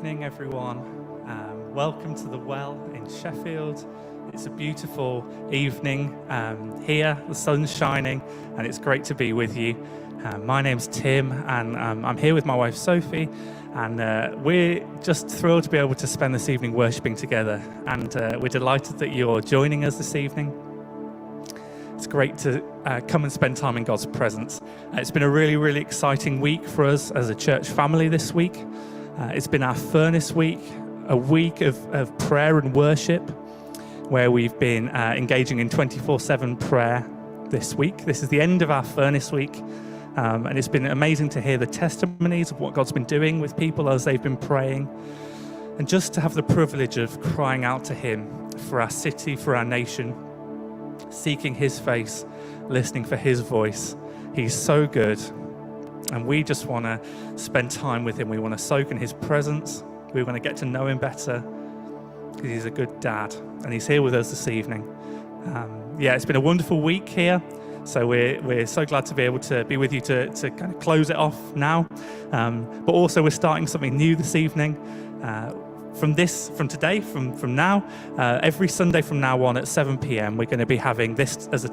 evening, everyone. Welcome to the Well in Sheffield. It's a beautiful evening here. The sun's shining, and it's great to be with you. My name's Tim, and I'm here with my wife Sophie, and we're just thrilled to be able to spend this evening worshipping together. And we're delighted that you're joining us this evening. It's great to come and spend time in God's presence. It's been a really, really exciting week for us as a church family this week. It's been our Furnace Week, a week of prayer and worship, where we've been engaging in 24/7 prayer this week. This is the end of our Furnace Week, and it's been amazing to hear the testimonies of what God's been doing with people as they've been praying, and just to have the privilege of crying out to Him for our city, for our nation, seeking His face, listening for His voice. He's so good, and we just want to spend time with Him. We want to soak in His presence. We want to get to know Him better, because He's a good dad, and He's here with us this evening. It's been a wonderful week here, so we're so glad to be able to be with you to kind of close it off now. But also we're starting something new this evening. From now, every Sunday from now on at 7 p.m, we're going to be having this as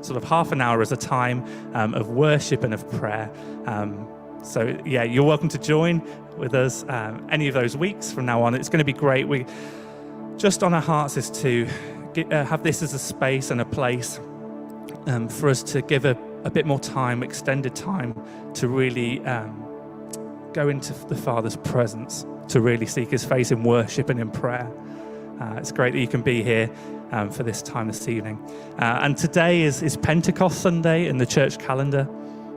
sort of half an hour as a time of worship and of prayer. You're welcome to join with us any of those weeks from now on. It's going to be great. We just on our hearts is to have this as a space and a place for us to give a bit more time, extended time, to really go into the Father's presence, to really seek His face in worship and in prayer. It's great that you can be here for this time this evening. And today is Pentecost Sunday in the church calendar.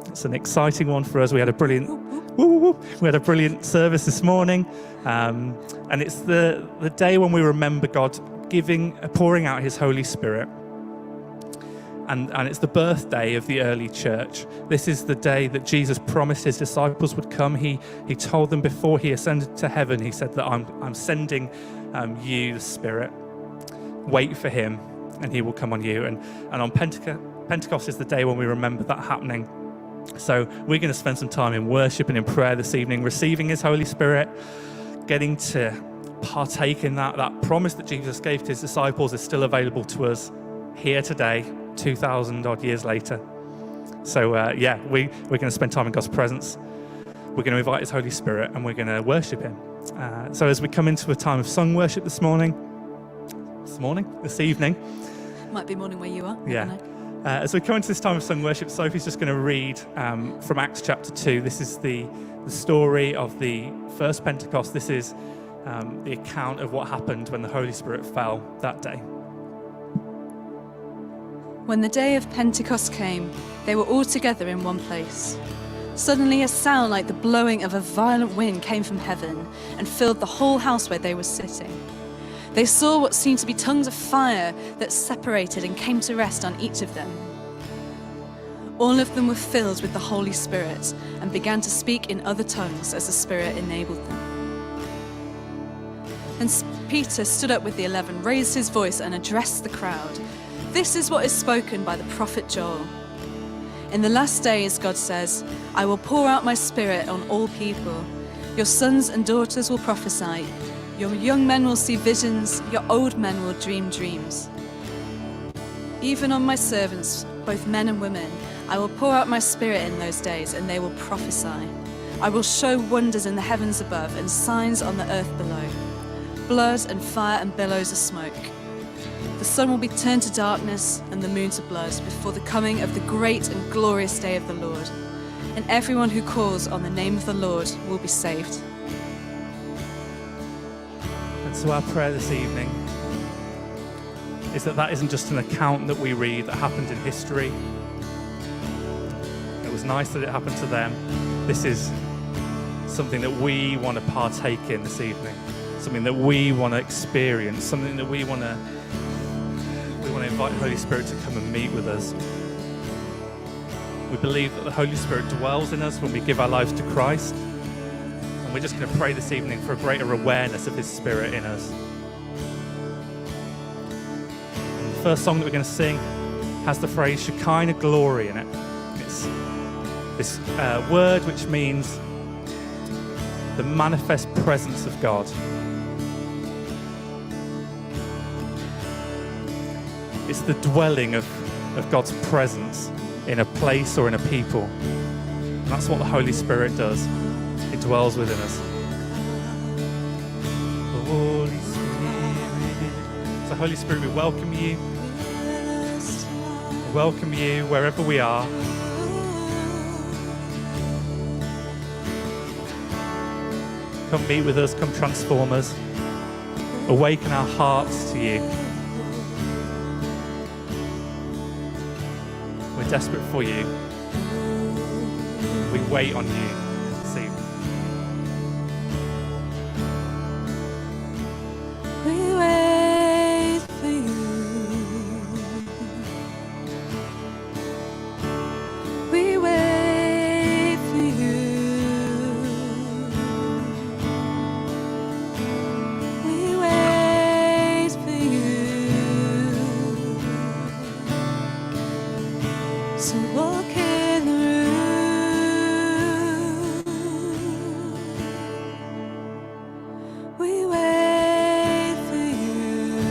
It's an exciting one for us. We had a brilliant service this morning, and it's the day when we remember God pouring out His Holy Spirit. And it's the birthday of the early church. This is the day that Jesus promised His disciples would come. He told them before He ascended to heaven, He said that I'm sending you the Spirit. Wait for Him, and He will come on you. And on Pentecost is the day when we remember that happening. So we're going to spend some time in worship and in prayer this evening, receiving His Holy Spirit, getting to partake in that promise that Jesus gave to His disciples is still available to us here today, 2,000 odd years later. So we're going to spend time in God's presence. We're going to invite His Holy Spirit, and we're going to worship Him. So as we come into a time of sung worship this evening. Might be morning where you are. Yeah. As we come into this time of sung worship, Sophie's just going to read from Acts chapter 2. This is the story of the first Pentecost. This is the account of what happened when the Holy Spirit fell that day. When the day of Pentecost came, they were all together in one place. Suddenly a sound like the blowing of a violent wind came from heaven and filled the whole house where they were sitting. They saw what seemed to be tongues of fire that separated and came to rest on each of them. All of them were filled with the Holy Spirit and began to speak in other tongues as the Spirit enabled them. And Peter stood up with the 11, raised his voice and addressed the crowd. "This is what is spoken by the prophet Joel. In the last days, God says, I will pour out my Spirit on all people. Your sons and daughters will prophesy. Your young men will see visions. Your old men will dream dreams. Even on my servants, both men and women, I will pour out my Spirit in those days, and they will prophesy. I will show wonders in the heavens above and signs on the earth below. Blood and fire and billows of smoke. The sun will be turned to darkness and the moon to blood before the coming of the great and glorious day of the Lord. And everyone who calls on the name of the Lord will be saved." And so our prayer this evening is that isn't just an account that we read that happened in history. It was nice that it happened to them. This is something that we want to partake in this evening, something that we want to experience, something that we want to invite the Holy Spirit to come and meet with us. We believe that the Holy Spirit dwells in us when we give our lives to Christ, and we're just going to pray this evening for a greater awareness of His Spirit in us. The first song that we're going to sing has the phrase Shekinah glory in it. It's this word which means the manifest presence of God. It's the dwelling of God's presence in a place or in a people. And that's what the Holy Spirit does. It dwells within us. Holy Spirit. So Holy Spirit, we welcome you. We welcome you wherever we are. Come meet with us, come transform us. Awaken our hearts to you. We're desperate for you. We wait on you this evening. We wait for you. We wait for you. We wait for you. So walk in the room. We wait for you.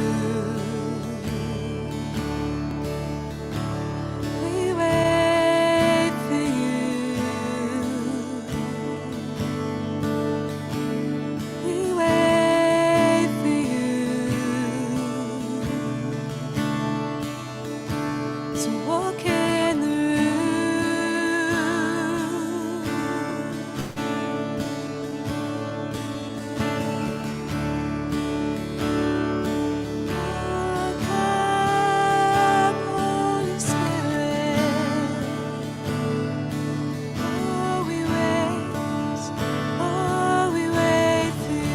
We wait for you. We wait for you. So walk in the room. Come, Holy Spirit. Oh, we wait for you.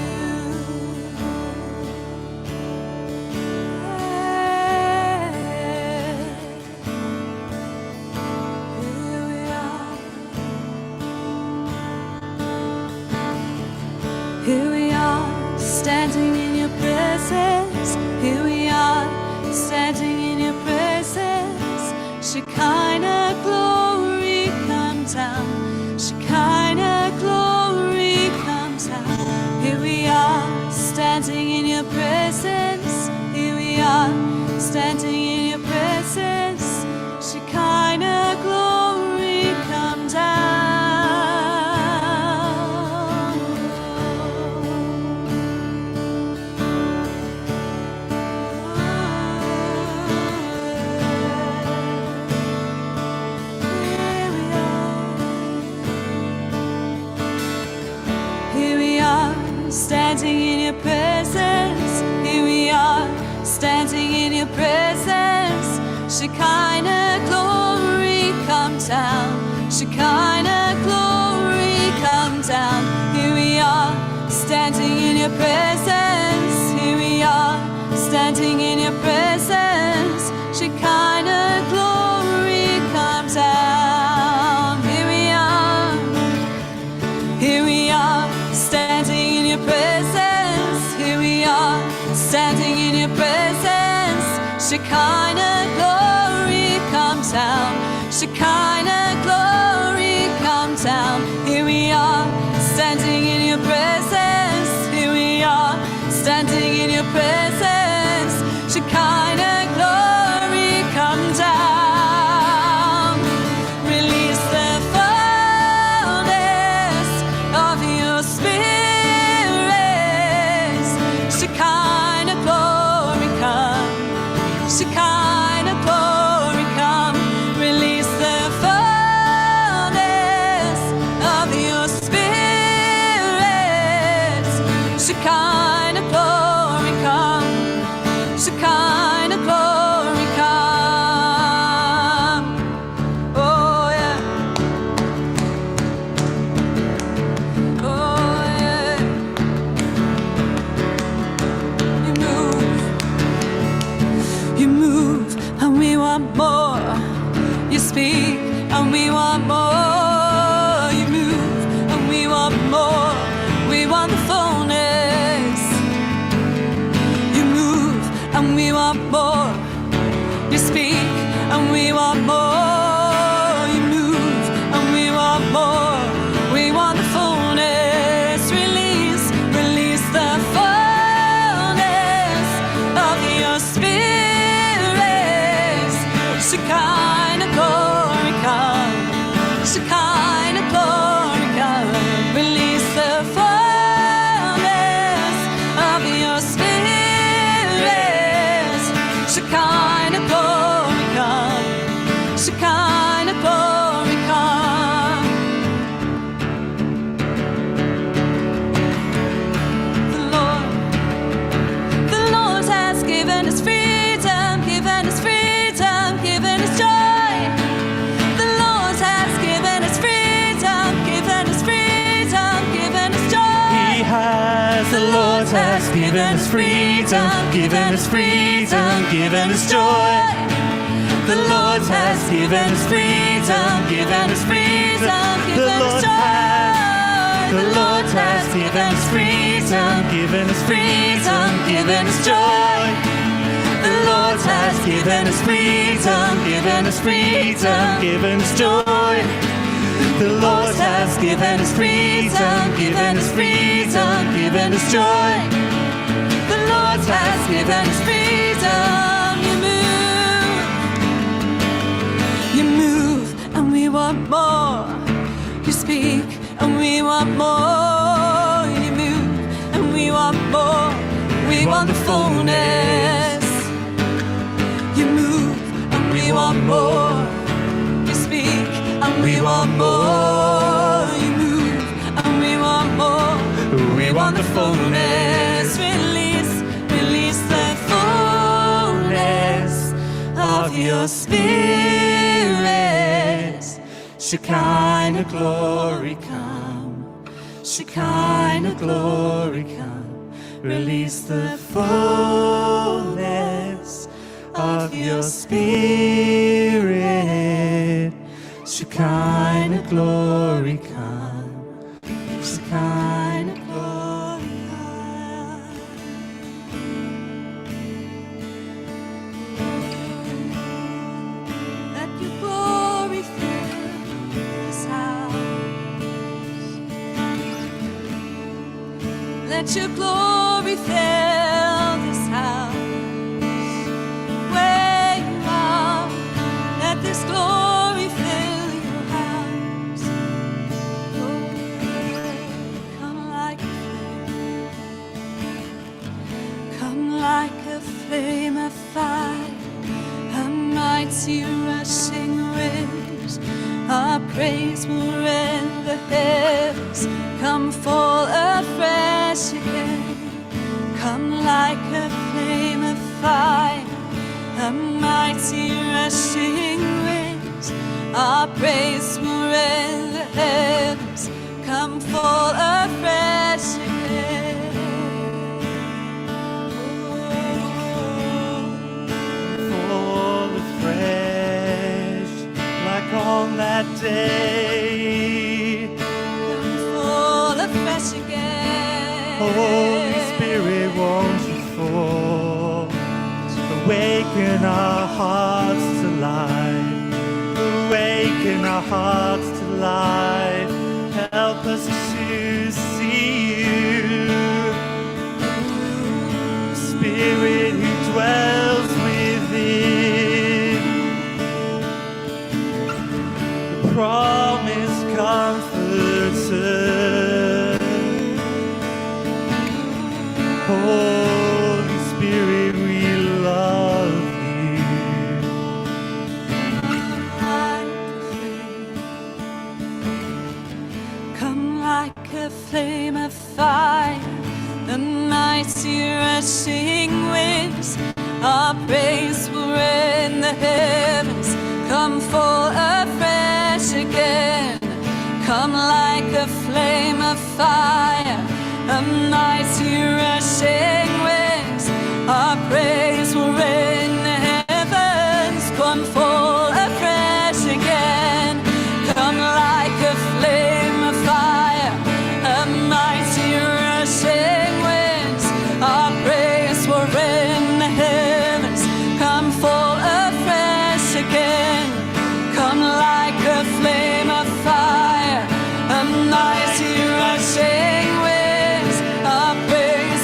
Here we are. Here we are, standing in your presence. Here we are, standing in your presence. Shekinah glory come down. Shekinah glory come down. Here we are, standing in your presence. Here we are, standing in your presence. Shekinah glory come down. Here we are, standing in your presence. Here we are, standing in your presence. Shekinah glory come down. Shekinah glory come down. Here we are, standing in your presence. Here we are, standing in your presence. Shekinah glory come down. Here we are. Here we are, standing in your presence. Here we are, standing in your presence. Shekinah glory come down. Shekinah glory come down. Here we are, standing in your presence. Here we are, standing in your presence. Shekinah glory come down. Release the fullness of your spirit. Shekinah glory come. Shekinah glory come. Release the fullness of your spirit. Shekinah glory come. Shekinah glory come. Oh yeah. Oh yeah. You move, and we want more. You speak, and we want more. You move, and we want more. We want the fullness. You move, and we want more. You speak, and we want more. You move, and we want more. We want the fullness. Lord has given us freedom, given us freedom, given us joy. The Lord has given us freedom, given us freedom, given us joy. The Lord has given us freedom, given us freedom, given us joy. The Lord has given us freedom, given us freedom, given us joy. The Lord has given us freedom, given us freedom, given us joy. The Lord has given us freedom. You move, and we want more. You speak, and we want more. You move, and we want more. We want the fullness. You move, and we want more. You speak, and we want more. You move, and we want more. We want the fullness. Release, release the fullness of your spirit. Shekinah glory come. Shekinah glory come. Release the fullness of your spirit. Shekinah glory come. Shekinah glory come. Let your glory fill this house. Let your glory fill this house. Where you are, let this glory fill your house. Oh, come like a flame. Come like a flame of fire. A mighty rushing waves. Our praise will rend the heavens. Come fall afresh again. Come like a flame of fire. A mighty rushing winds, our praise will rend the heavens. Come fall afresh again. Fall afresh, like on that day. Come fall afresh again. Holy Spirit, won't you fall? Awaken our hearts to life. Awaken our hearts to life. Help us to see you. Spirit who dwells within. The promised comforter. Holy Spirit, we love you. Come like a flame of fire, the mighty rushing winds. Our praise will rend the heavens. Come fall afresh again. Come like a flame of fire, a mighty rushing winds. Our praise will rend the heavens. Come fall afresh again. Come like a flame of fire, a mighty rushing winds. Our praise will rend the heavens. Come fall afresh again. Come like a flame of fire, a mighty rushing winds. Our praise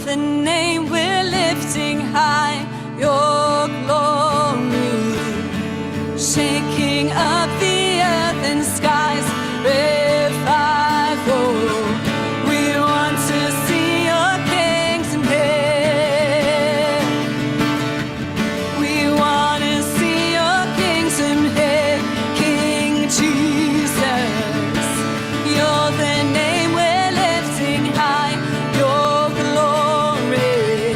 the name we're lifting high, your glory, shaking up the earth and skies, revival. We want to see your kingdom here. We want to see your kingdom here, King Jesus. You're the name we're lifting high, your glory,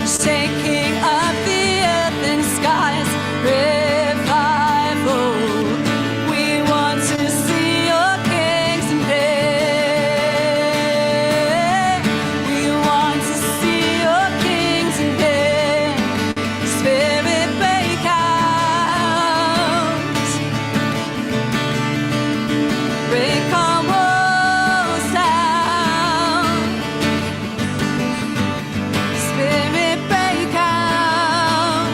shaking up the earth and skies, revival. We want to see your kingdom here. We want to see your kingdom here. Spirit, break out, break our walls down. Spirit, break out.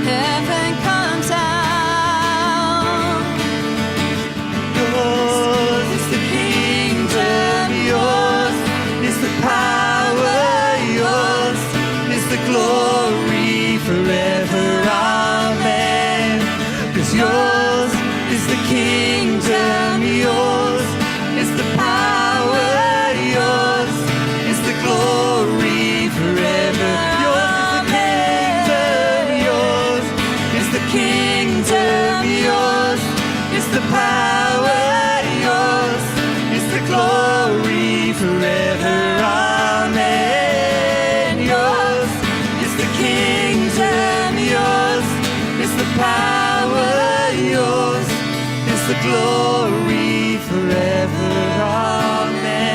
Heaven come down. Yours is the kingdom, yours is the power, yours is the glory forever, amen. 'Cause yours is the kingdom, yours is the power, yours is the glory forever. Yours is the kingdom, yours is the power, yours is the glory forever, amen. Yours is the kingdom, yours is the power, yours is the glory forever, amen.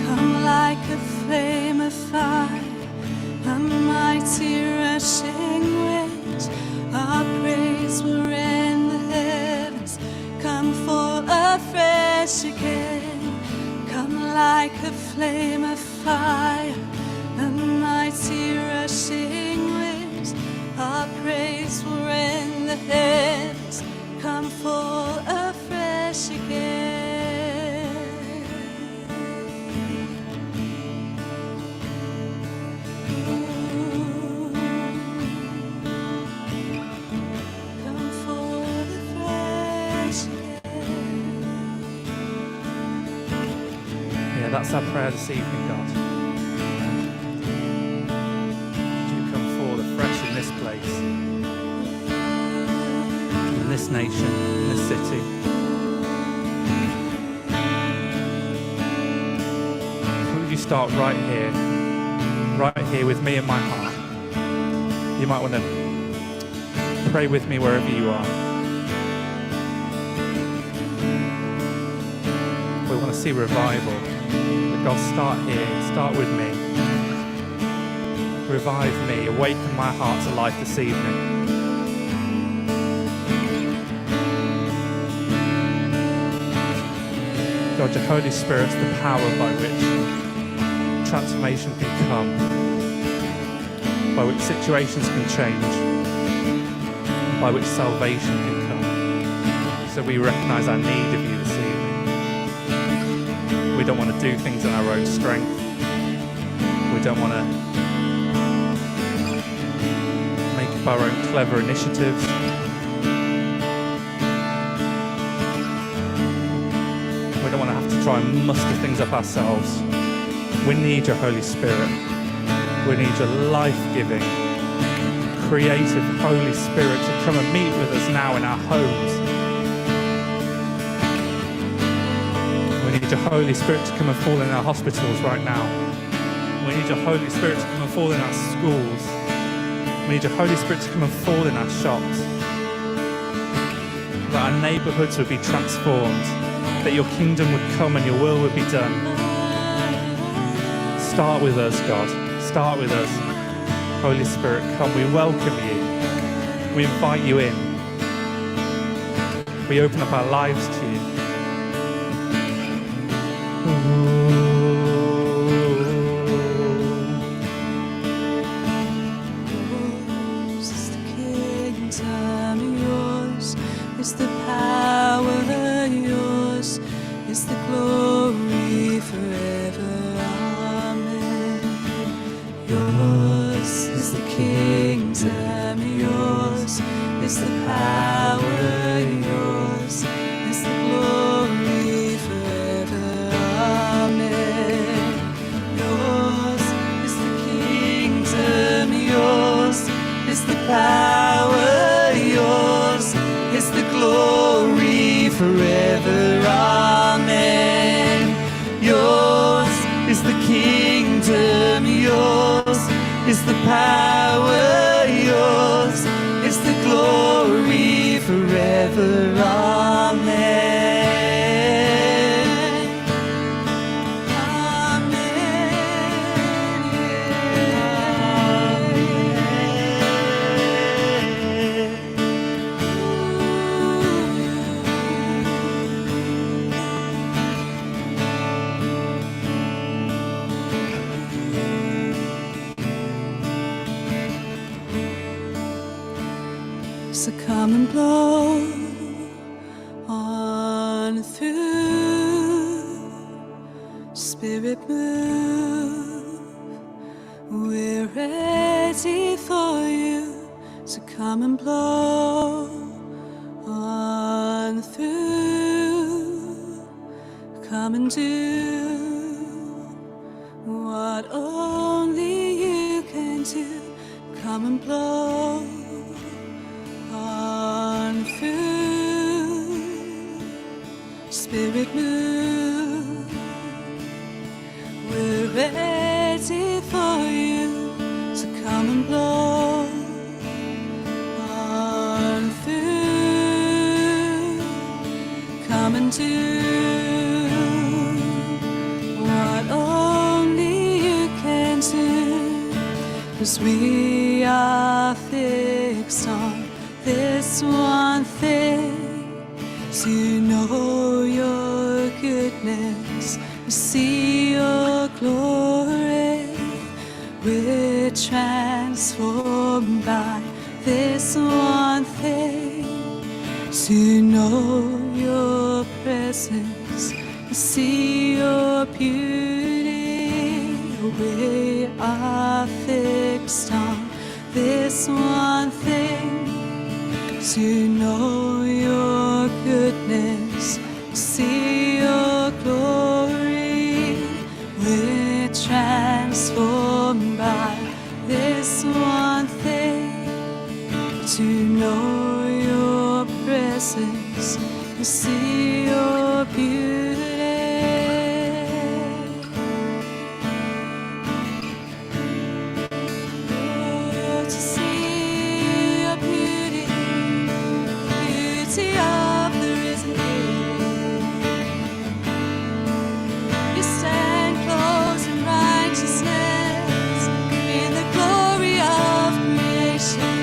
Come like a flame of fire, a mighty rushing wind. Our praise will rend the heavens. Come fall afresh again. Come like a flame of fire, a mighty rushing wind. Our praise will rend the heavens. Come fall afresh again. Come forth afresh again. Yeah, that's our prayer this evening, God. Would you come forward afresh in this place, in this nation, in this city. Would you start right here with me in my heart. You might want to pray with me wherever you are. We want to see revival. But God, start here. Start with me. Revive me. Awaken my heart to life this evening. God, your Holy Spirit's the power by which transformation can come, by which situations can change, by which salvation can come. So we recognize our need of you this evening. We don't want to do things in our own strength. We don't want to make up our own clever initiatives. We don't want to have to try and muster things up ourselves. We need your Holy Spirit. We need your life-giving, creative Holy Spirit to come and meet with us now in our homes. We need your Holy Spirit to come and fall in our hospitals right now. We need your Holy Spirit to come and fall in our schools. We need your Holy Spirit to come and fall in our shops. That our neighborhoods would be transformed. That your kingdom would come and your will would be done. Start with us, God. Start with us. Holy Spirit, come. We welcome you. We invite you in. We open up our lives to you. Ooh. kingdom, yours is the power, yours is the glory forever. Amen. Yours is the kingdom, yours is the power, yours is the glory forever. Amen. Yours is the kingdom, yours is the power, yours is the glory forever. Amen. Yours is the kingdom, yours is the power, yours is the glory forever. Amen. So come and blow on through, Spirit move, we're ready for you. So come and blow on through, come and do what only you can do. Come and blow on through, Spirit move, we're ready for you. So come and blow on through, come and do what only you can do. 'Cause we are fixed on this one thing, to know your goodness, see your glory. We're transformed by this one thing, to know your presence, see your beauty. We are fixed on this one thing, to know your goodness, see your glory. We're transformed by this one thing, to know your presence, see your beauty. Oh, to see your beauty, beauty of the risen King. You stand close in righteousness, in the glory of creation,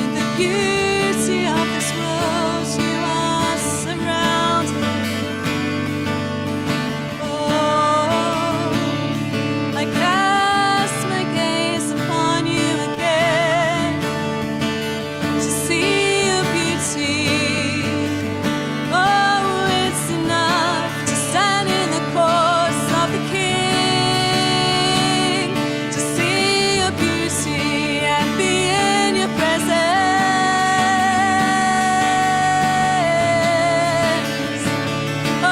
in the beauty of this world. You are surrounded. Oh, I cast my gaze upon you again, to see your beauty. Oh, it's enough to stand in the courts of the King, to see your beauty and be in your presence. Oh,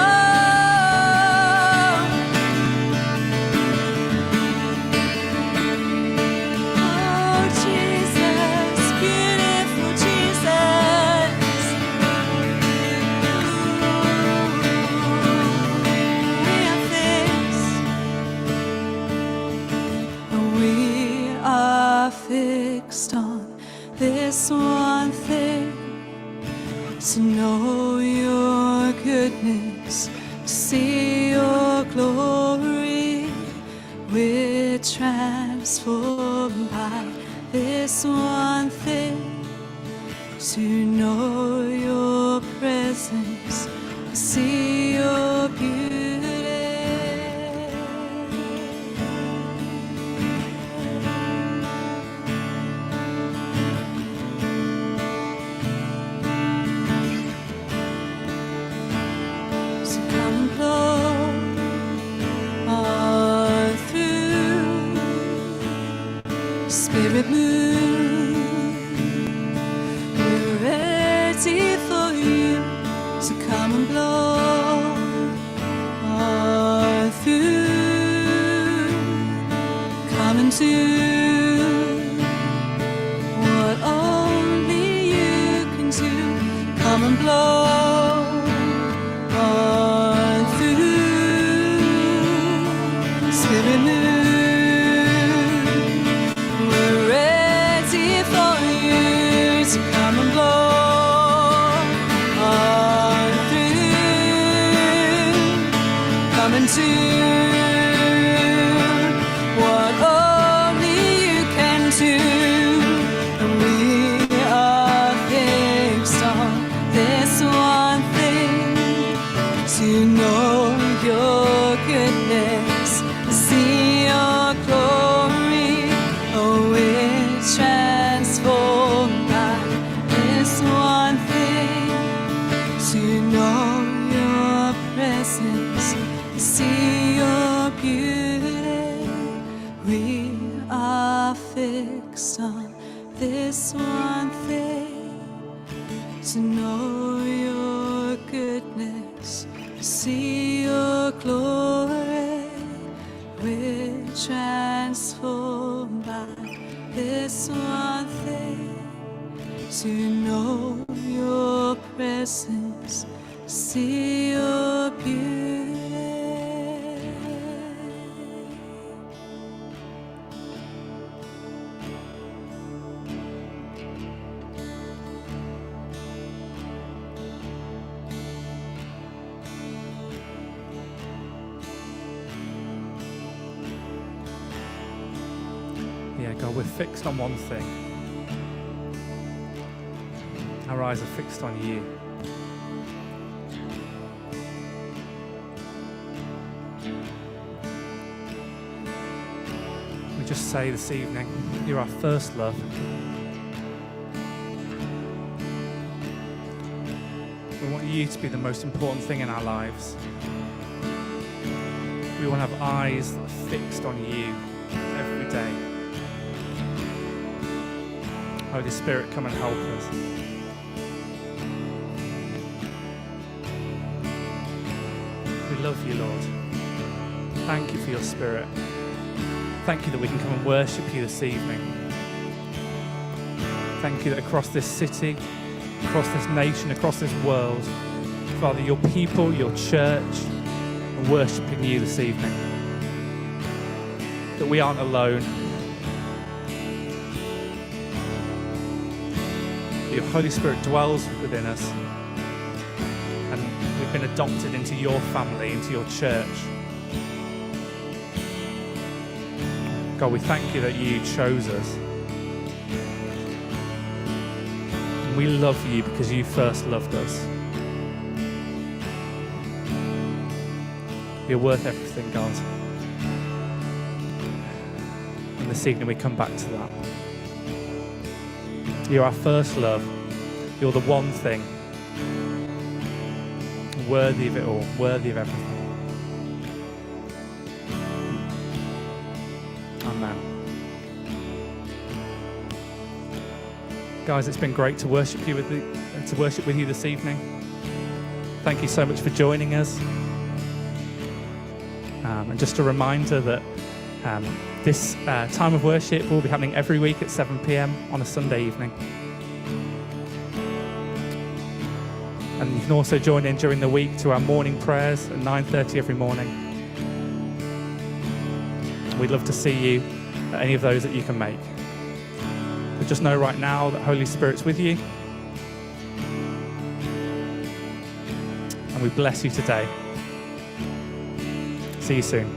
oh, Jesus, beautiful Jesus. We are fixed on this one thing, to know your goodness, see your glory. We're transformed by this one thing, to know your presence, see your beauty. ready for you to come and blow on through. Come and do what only you can do. Come and blow on through. Spirit move. We're ready for you to come and blow on through. Come and do what only you can do. And we are fixed on this one thing, to know your goodness, see your glory. Oh, we're transformed by this one thing, to know your presence, see your beauty. We are fixed on this one thing, to know your goodness, see your glory. We're transformed by this one thing, to know your presence, see your beauty. Yeah, God, we're fixed on one thing. Our eyes are fixed on you. We just say this evening, you're our first love. We want you to be the most important thing in our lives. We want to have eyes that are fixed on you every day. Holy Spirit, come and help us. We love you, Lord. Thank you for your Spirit. Thank you that we can come and worship you this evening. Thank you that across this city, across this nation, across this world, Father, your people, your church are worshiping you this evening. That we aren't alone. Your Holy Spirit dwells within us, and we've been adopted into your family, into your church. God, we thank you that you chose us. And we love you because you first loved us. You're worth everything, God. And this evening we come back to that. You're our first love. You're the one thing. Worthy of it all. Worthy of everything. Amen. Guys, it's been great to worship with you this evening. Thank you so much for joining us. And just a reminder that this time of worship will be happening every week at 7 p.m. on a Sunday evening. And you can also join in during the week to our morning prayers at 9:30 every morning. We'd love to see you at any of those that you can make. But just know right now that Holy Spirit's with you. And we bless you today. See you soon.